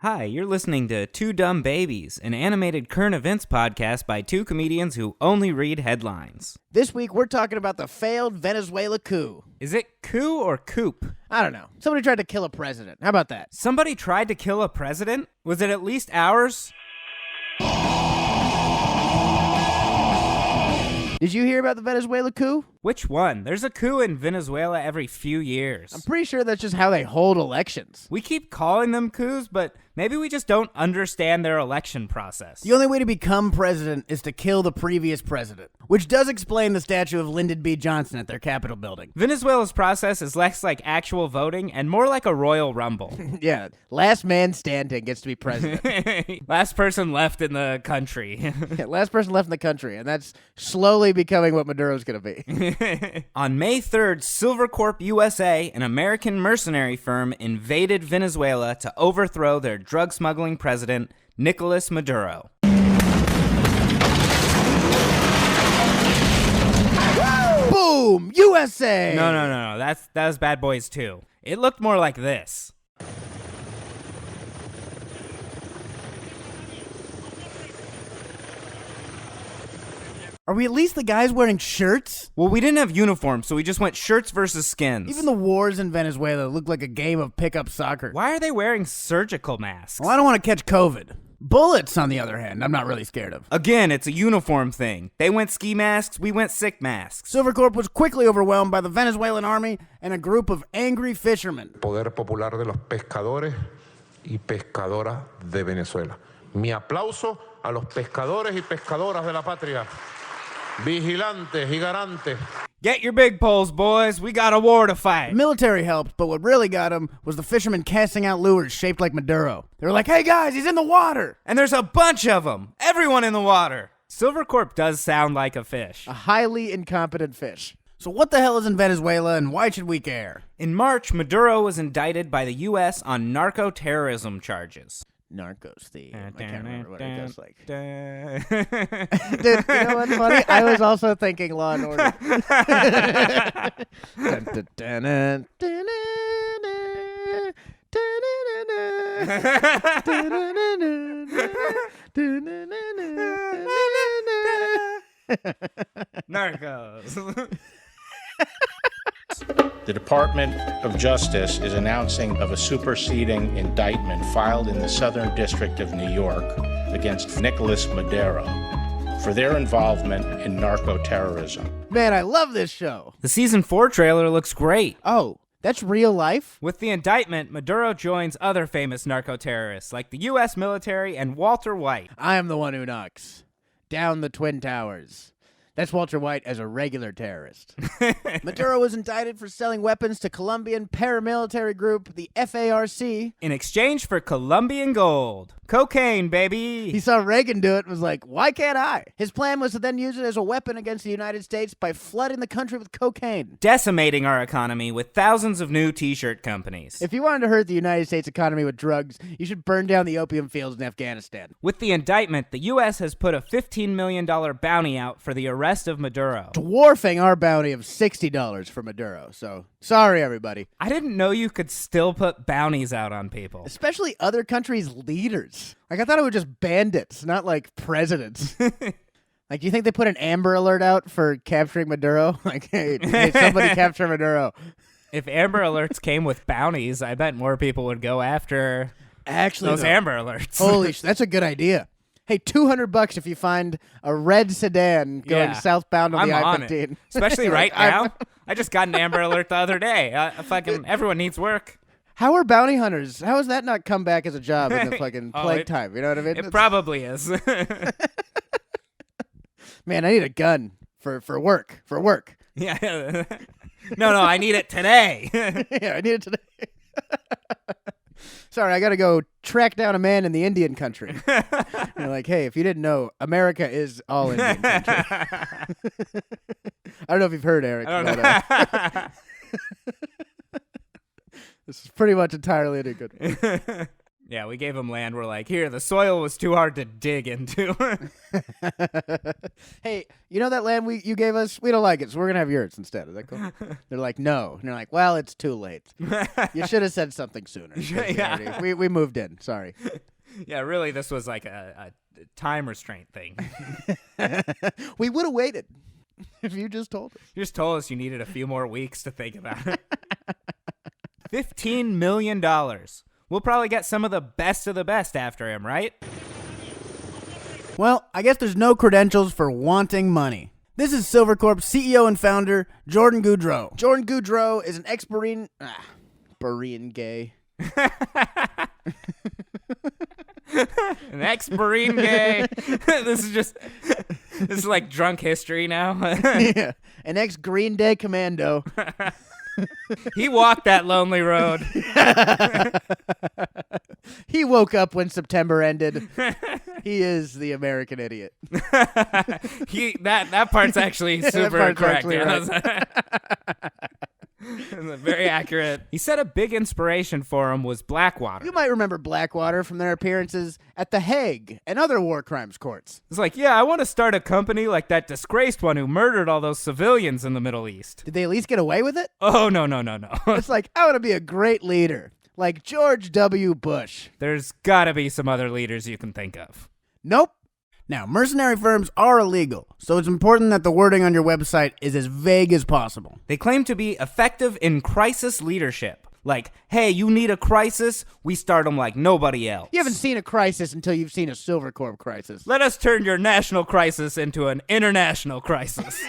Hi, you're listening to Two Dumb Babies, an animated current events podcast by two comedians who only read headlines. This week, we're talking about the failed Venezuela coup. Is it coup or coup? I don't know. Somebody tried to kill a president. How about that? Somebody tried to kill a president? Was it at least ours? Did you hear about the Venezuela coup? Which one? There's a coup in Venezuela every few years. I'm pretty sure that's just how they hold elections. We keep calling them coups, but maybe we just don't understand their election process. The only way to become president is to kill the previous president, which does explain the statue of Lyndon B. Johnson at their Capitol building. Venezuela's process is less like actual voting and more like a royal rumble. Yeah, last man standing gets to be president. Last person left in the country. Yeah, last person left in the country, and that's slowly becoming what Maduro's going to be. On May 3rd, SilverCorp USA, an American mercenary firm, invaded Venezuela to overthrow their drug smuggling president, Nicolas Maduro. Boom! USA! No. That was Bad Boys 2. It looked more like this. Are we at least the guys wearing shirts? Well, we didn't have uniforms, so we just went shirts versus skins. Even the wars in Venezuela look like a game of pickup soccer. Why are they wearing surgical masks? Well, I don't want to catch COVID. Bullets, on the other hand, I'm not really scared of. Again, it's a uniform thing. They went ski masks, we went sick masks. SilverCorp was quickly overwhelmed by the Venezuelan army and a group of angry fishermen. Poder popular de los pescadores y pescadoras de Venezuela. Mi aplauso a los pescadores y pescadoras de la patria. Vigilantes y garantes. Get your big poles, boys. We got a war to fight. The military helped, but what really got him was the fishermen casting out lures shaped like Maduro. They were like, hey guys, he's in the water. And there's a bunch of them. Everyone in the water. SilverCorp does sound like a fish. A highly incompetent fish. So what the hell is in Venezuela and why should we care? In March, Maduro was indicted by the U.S. on narco-terrorism charges. Narcos theme. I can't remember what it goes like. Dude, you know what's funny? I was also thinking Law and Order. Narcos. The Department of Justice is announcing of a superseding indictment filed in the Southern District of New York against Nicolas Maduro for their involvement in narco-terrorism. Man, I love this show. The Season 4 trailer looks great. Oh, that's real life? With the indictment, Maduro joins other famous narco-terrorists like the U.S. military and Walter White. I am the one who knocks down the Twin Towers. That's Walter White as a regular terrorist. Maduro was indicted for selling weapons to Colombian paramilitary group, the FARC. In exchange for Colombian gold. Cocaine, baby. He saw Reagan do it and was like, why can't I? His plan was to then use it as a weapon against the United States by flooding the country with cocaine. Decimating our economy with thousands of new t-shirt companies. If you wanted to hurt the United States economy with drugs, you should burn down the opium fields in Afghanistan. With the indictment, the U.S. has put a $15 million bounty out for the arrest of Maduro. Dwarfing our bounty of $60 for Maduro. So, sorry, everybody. I didn't know you could still put bounties out on people. Especially other countries' leaders. Like, I thought it was just bandits, not like presidents. Like, do you think they put an Amber Alert out for capturing Maduro? Like, hey, somebody capture Maduro. If Amber Alerts came with bounties, I bet more people would go after those Amber Alerts. Holy shit, that's a good idea. Hey, $200 if you find a red sedan going southbound on the I-15. Especially right now. I just got an Amber Alert the other day. Everyone needs work. How are bounty hunters? How has that not come back as a job in the fucking plague time? You know what I mean? It probably is. Man, I need a gun for work. For work. Yeah. No, I need it today. Yeah, I need it today. Sorry, I got to go track down a man in the Indian country. You're like, hey, if you didn't know, America is all Indian country. I don't know if you've heard, Eric. This is pretty much entirely a good one. Yeah, we gave him land. We're like, here, the soil was too hard to dig into. Hey, you know that land you gave us? We don't like it, so we're going to have yours instead. Is that cool? They're like, no. And they're like, well, it's too late. You should have said something sooner. Yeah. We moved in. Sorry. Yeah, really, this was like a time restraint thing. We would have waited if you just told us. You just told us you needed a few more weeks to think about it. $15 million. We'll probably get some of the best after him, right? Well, I guess there's no credentials for wanting money. This is SilverCorp CEO and founder Jordan Goudreau. Jordan Goudreau is an ex-Marine... Marine gay. An ex-Marine gay. This is like drunk history now. Yeah. An ex-Green Day commando. He walked that lonely road. He woke up when September ended. He is the American idiot. That part's actually super correct. Actually right. Very accurate. He said a big inspiration for him was Blackwater. You might remember Blackwater from their appearances at The Hague and other war crimes courts. It's like, yeah, I want to start a company like that disgraced one who murdered all those civilians in the Middle East. Did they at least get away with it? Oh, no. It's like, I want to be a great leader, like George W. Bush. There's got to be some other leaders you can think of. Nope. Now, mercenary firms are illegal, so it's important that the wording on your website is as vague as possible. They claim to be effective in crisis leadership. Like, hey, you need a crisis? We start them like nobody else. You haven't seen a crisis until you've seen a SilverCorp crisis. Let us turn your national crisis into an international crisis.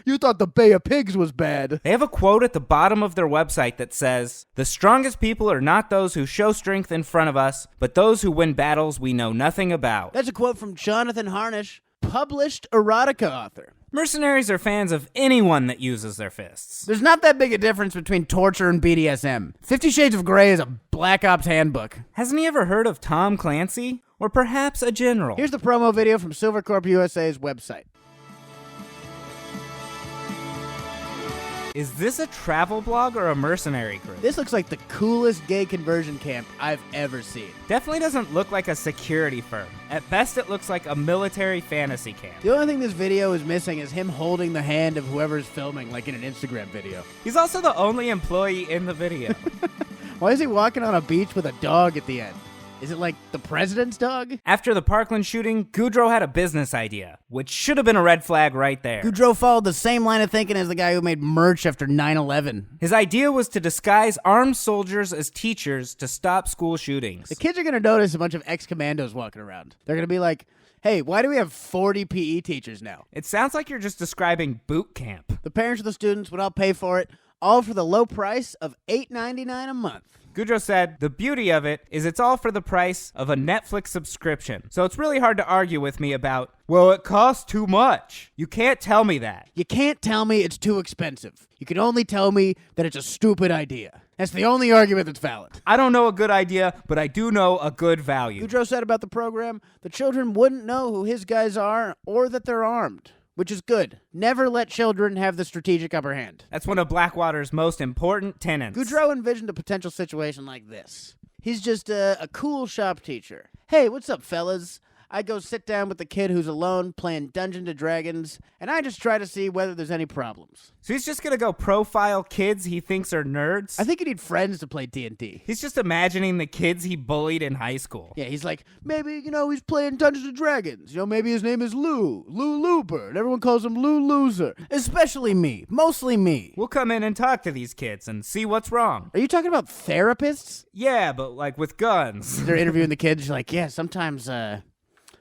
You thought the Bay of Pigs was bad. They have a quote at the bottom of their website that says, "The strongest people are not those who show strength in front of us, but those who win battles we know nothing about." That's a quote from Jonathan Harnish, published erotica author. Mercenaries are fans of anyone that uses their fists. There's not that big a difference between torture and BDSM. 50 Shades of Grey is a Black Ops handbook. Hasn't he ever heard of Tom Clancy? Or perhaps a general? Here's the promo video from SilverCorp USA's website. Is this a travel blog or a mercenary group? This looks like the coolest gay conversion camp I've ever seen. Definitely doesn't look like a security firm. At best, it looks like a military fantasy camp. The only thing this video is missing is him holding the hand of whoever's filming, like in an Instagram video. He's also the only employee in the video. Why is he walking on a beach with a dog at the end? Is it like the president's dog? After the Parkland shooting, Goudreau had a business idea, which should have been a red flag right there. Goudreau followed the same line of thinking as the guy who made merch after 9/11. His idea was to disguise armed soldiers as teachers to stop school shootings. The kids are going to notice a bunch of ex-commandos walking around. They're going to be like, hey, why do we have 40 PE teachers now? It sounds like you're just describing boot camp. The parents of the students would all pay for it, all for the low price of $8.99 a month. Goudreau said, the beauty of it is it's all for the price of a Netflix subscription. So it's really hard to argue with me about, well, it costs too much. You can't tell me that. You can't tell me it's too expensive. You can only tell me that it's a stupid idea. That's the only argument that's valid. I don't know a good idea, but I do know a good value. Goudreau said about the program, the children wouldn't know who his guys are or that they're armed. Which is good. Never let children have the strategic upper hand. That's one of Blackwater's most important tenets. Goudreau envisioned a potential situation like this. He's just a cool shop teacher. Hey, what's up, fellas? I go sit down with the kid who's alone playing Dungeons & Dragons, and I just try to see whether there's any problems. So he's just going to go profile kids he thinks are nerds? I think you need friends to play D&D. He's just imagining the kids he bullied in high school. Yeah, he's like, maybe, he's playing Dungeons & Dragons. Maybe his name is Lou Looper, and everyone calls him Lou Loser. Especially me. Mostly me. We'll come in and talk to these kids and see what's wrong. Are you talking about therapists? Yeah, but like with guns. They're interviewing the kids. You're like, yeah, sometimes, I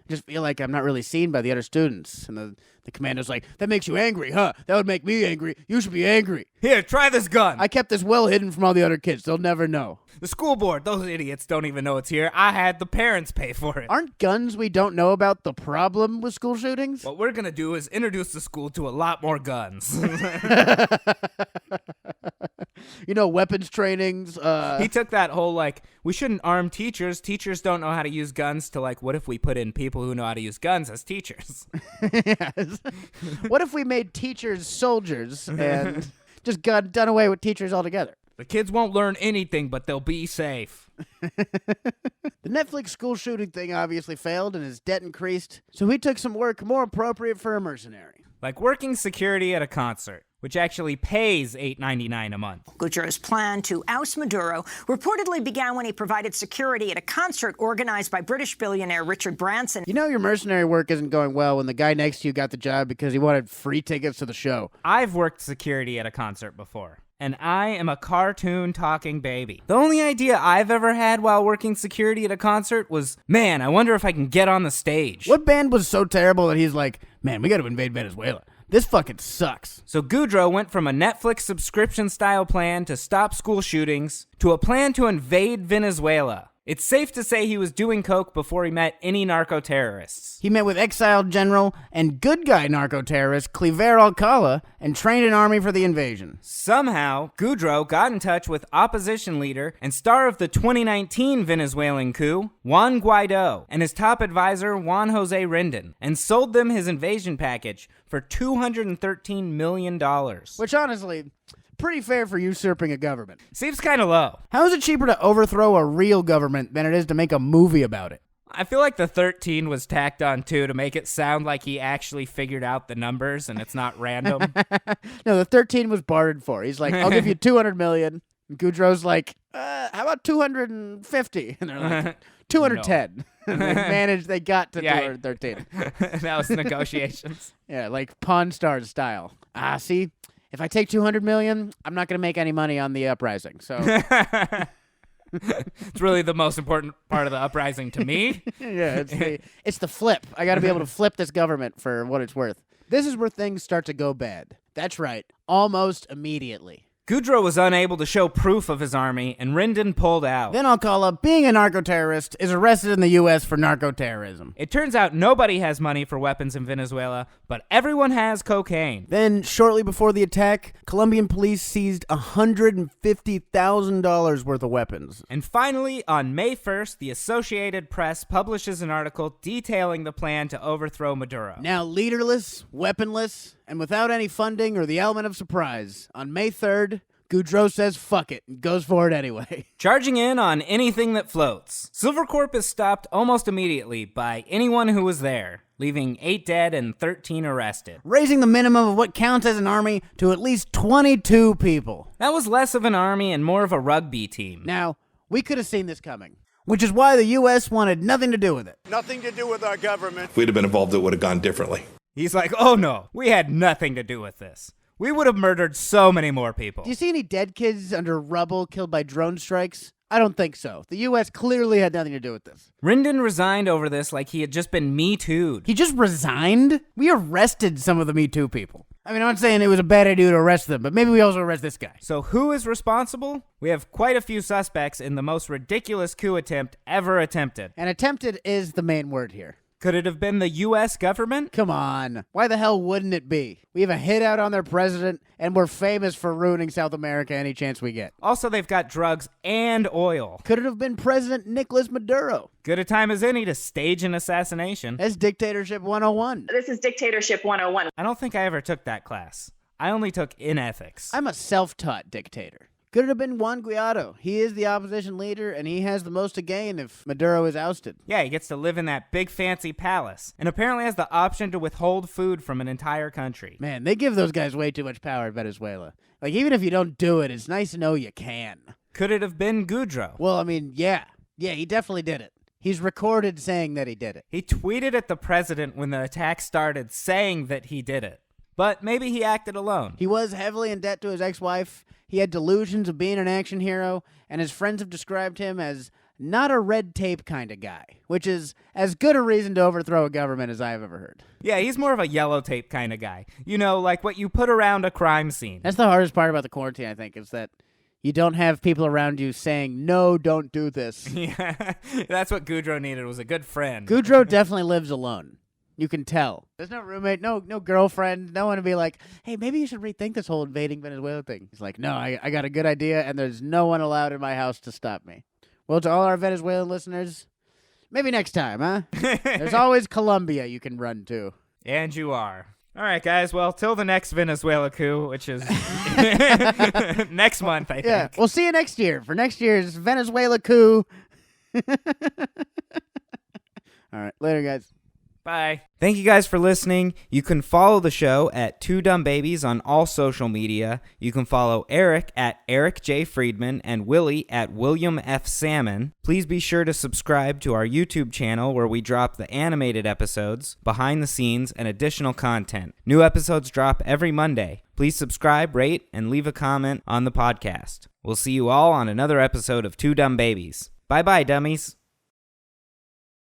just feel like I'm not really seen by the other students. And the commando's like, that makes you angry, huh? That would make me angry. You should be angry. Here, try this gun. I kept this well hidden from all the other kids. They'll never know. The school board, those idiots don't even know it's here. I had the parents pay for it. Aren't guns we don't know about the problem with school shootings? What we're going to do is introduce the school to a lot more guns. Weapons trainings. He took that whole, we shouldn't arm teachers. Teachers don't know how to use guns to, what if we put in people who know how to use guns as teachers? Yes. What if we made teachers soldiers and just got done away with teachers altogether? The kids won't learn anything, but they'll be safe. The Netflix school shooting thing obviously failed and his debt increased, so he took some work more appropriate for a mercenary. Like working security at a concert, which actually pays $8.99 a month. Goudreau's plan to oust Maduro reportedly began when he provided security at a concert organized by British billionaire Richard Branson. You know your mercenary work isn't going well when the guy next to you got the job because he wanted free tickets to the show. I've worked security at a concert before, and I am a cartoon talking baby. The only idea I've ever had while working security at a concert was, man, I wonder if I can get on the stage. What band was so terrible that he's like, man, we gotta invade Venezuela. This fucking sucks. So Goudreau went from a Netflix subscription-style plan to stop school shootings to a plan to invade Venezuela. It's safe to say he was doing coke before he met any narco-terrorists. He met with exiled general and good guy narco-terrorist Cliver Alcala and trained an army for the invasion. Somehow, Goudreau got in touch with opposition leader and star of the 2019 Venezuelan coup, Juan Guaido, and his top advisor, Juan Jose Rendon, and sold them his invasion package for $213 million. Which honestly, pretty fair for usurping a government. Seems kind of low. How is it cheaper to overthrow a real government than it is to make a movie about it? I feel like the 13 was tacked on too to make it sound like he actually figured out the numbers and it's not random. No, the 13 was bartered for. He's like, I'll give you 200 million. And Goudreau's like, how about 250? And they're like, 210. And they got to 213. That was negotiations. Yeah, like Pawn Stars style. See, if I take 200 million, I'm not going to make any money on the uprising. So it's really the most important part of the uprising to me. Yeah, it's the flip. I got to be able to flip this government for what it's worth. This is where things start to go bad. That's right, almost immediately. Goudreau was unable to show proof of his army, and Rendon pulled out. Then Alcala, being a narco-terrorist, is arrested in the U.S. for narco-terrorism. It turns out nobody has money for weapons in Venezuela, but everyone has cocaine. Then, shortly before the attack, Colombian police seized $150,000 worth of weapons. And finally, on May 1st, the Associated Press publishes an article detailing the plan to overthrow Maduro. Now leaderless, weaponless, and without any funding or the element of surprise, on May 3rd, Goudreau says fuck it and goes for it anyway. Charging in on anything that floats. SilverCorp is stopped almost immediately by anyone who was there, leaving 8 dead and 13 arrested. Raising the minimum of what counts as an army to at least 22 people. That was less of an army and more of a rugby team. Now, we could have seen this coming, which is why the U.S. wanted nothing to do with it. Nothing to do with our government. If we'd have been involved, it would have gone differently. He's like, oh no, we had nothing to do with this. We would have murdered so many more people. Do you see any dead kids under rubble killed by drone strikes? I don't think so. The U.S. clearly had nothing to do with this. Rendon resigned over this like he had just been Me Too'd. He just resigned? We arrested some of the Me Too people. I mean, I'm not saying it was a bad idea to arrest them, but maybe we also arrest this guy. So who is responsible? We have quite a few suspects in the most ridiculous coup attempt ever attempted. And attempted is the main word here. Could it have been the U.S. government? Come on. Why the hell wouldn't it be? We have a hit out on their president, and we're famous for ruining South America any chance we get. Also, they've got drugs and oil. Could it have been President Nicolas Maduro? Good a time as any to stage an assassination. That's Dictatorship 101. This is Dictatorship 101. I don't think I ever took that class. I only took in ethics. I'm a self-taught dictator. Could it have been Juan Guaido? He is the opposition leader, and he has the most to gain if Maduro is ousted. Yeah, he gets to live in that big fancy palace, and apparently has the option to withhold food from an entire country. Man, they give those guys way too much power in Venezuela. Like, even if you don't do it, it's nice to know you can. Could it have been Goudreau? Well, I mean, yeah. Yeah, he definitely did it. He's recorded saying that he did it. He tweeted at the president when the attack started saying that he did it. But maybe he acted alone. He was heavily in debt to his ex-wife. He had delusions of being an action hero, and his friends have described him as not a red tape kind of guy, which is as good a reason to overthrow a government as I've ever heard. Yeah, he's more of a yellow tape kind of guy. You know, like what you put around a crime scene. That's the hardest part about the quarantine, I think, is that you don't have people around you saying, no, don't do this. Yeah, that's what Goudreau needed, was a good friend. Goudreau definitely lives alone. You can tell. There's no roommate, no girlfriend, no one to be like, hey, maybe you should rethink this whole invading Venezuela thing. He's like, no, I got a good idea, and there's no one allowed in my house to stop me. Well, to all our Venezuelan listeners, maybe next time, huh? There's always Colombia you can run to. And you are. All right, guys. Well, till the next Venezuela coup, which is next month, I think. Yeah, we'll see you next year for next year's Venezuela coup. All right, later, guys. Bye. Thank you guys for listening. You can follow the show at Two Dumb Babies on all social media. You can follow Eric at Eric J. Freedman and Willie at William F. Salmon. Please be sure to subscribe to our YouTube channel where we drop the animated episodes, behind the scenes, and additional content. New episodes drop every Monday. Please subscribe, rate, and leave a comment on the podcast. We'll see you all on another episode of Two Dumb Babies. Bye-bye, dummies.